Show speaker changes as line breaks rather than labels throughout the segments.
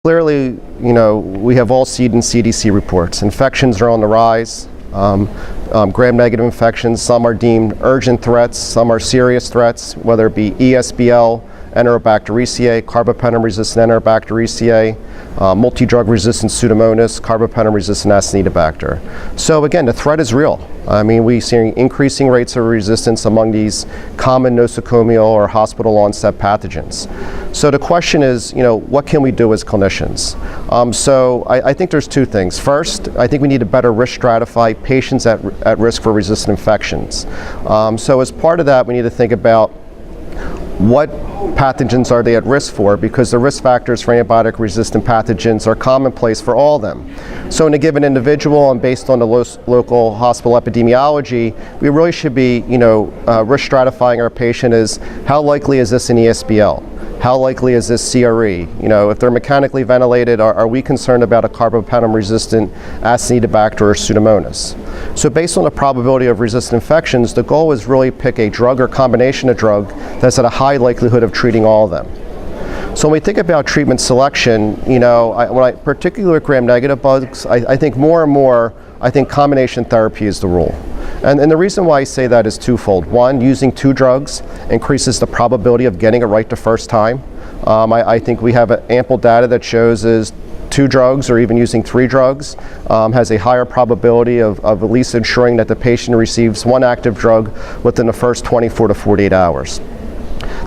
Clearly, we have all seen in CDC reports. Infections are on the rise. Gram-negative infections, some are deemed urgent threats, some are serious threats, whether it be ESBL, Enterobacteriaceae, carbapenem-resistant Enterobacteriaceae, multi-drug-resistant Pseudomonas, carbapenem-resistant Acinetobacter. So again, the threat is real. We see increasing rates of resistance among these common nosocomial or hospital-onset pathogens. So the question is, what can we do as clinicians? So I think there's two things. First, I think we need to better risk stratify patients at risk for resistant infections. So as part of that, we need to think about what pathogens are they at risk for, because the risk factors for antibiotic-resistant pathogens are commonplace for all of them. So in a given individual and based on the local hospital epidemiology, we really should be, risk stratifying our patient as how likely is this an ESBL? How likely is this CRE? If they're mechanically ventilated, are we concerned about a carbapenem-resistant Acinetobacter or Pseudomonas? So based on the probability of resistant infections, the goal is really pick a drug or combination of drug that's at a high likelihood of treating all of them. So when we think about treatment selection, particularly with gram-negative bugs, I think more and more, combination therapy is the rule. And the reason why I say that is twofold. One, using two drugs increases the probability of getting it right the first time. I think we have ample data that shows is two drugs or even using three drugs has a higher probability of at least ensuring that the patient receives one active drug within the first 24 to 48 hours.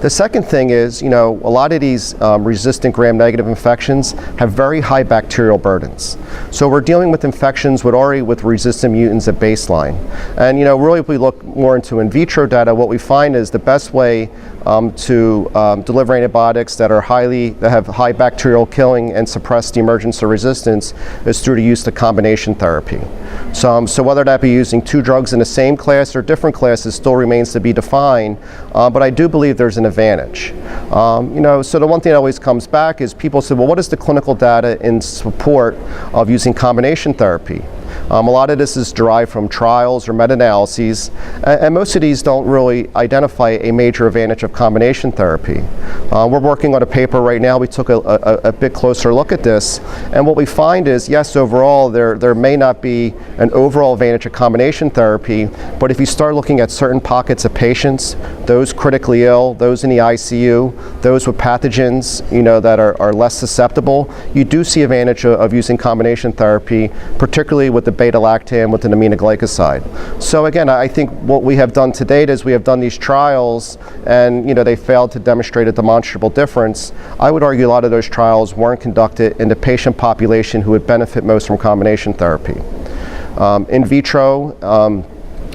The second thing is, a lot of these resistant gram-negative infections have very high bacterial burdens. So we're dealing with infections with resistant mutants at baseline. And really if we look more into in vitro data, what we find is the best way to deliver antibiotics that have high bacterial killing and suppress the emergence of resistance is through the use of combination therapy. So whether that be using two drugs in the same class or different classes still remains to be defined, but I do believe there's an advantage. So the one thing that always comes back is people say, well, what is the clinical data in support of using combination therapy? A lot of this is derived from trials or meta-analyses, and most of these don't really identify a major advantage of combination therapy. We're working on a paper right now. We took a bit closer look at this, and what we find is, yes, overall there may not be an overall advantage of combination therapy, but if you start looking at certain pockets of patients, those critically ill, those in the ICU, those with pathogens that are less susceptible, you do see advantage of using combination therapy, particularly with the beta-lactam with an aminoglycoside. So again, I think what we have done to date is we have done these trials and they failed to demonstrate a demonstrable difference. I would argue a lot of those trials weren't conducted in the patient population who would benefit most from combination therapy. In vitro,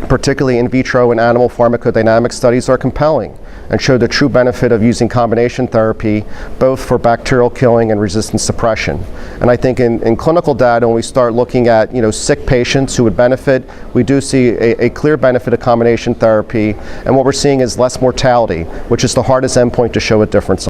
particularly in vitro and animal pharmacodynamic studies are compelling and show the true benefit of using combination therapy both for bacterial killing and resistance suppression. And I think in clinical data, when we start looking at sick patients who would benefit, we do see a clear benefit of combination therapy, and what we're seeing is less mortality, which is the hardest endpoint to show a difference.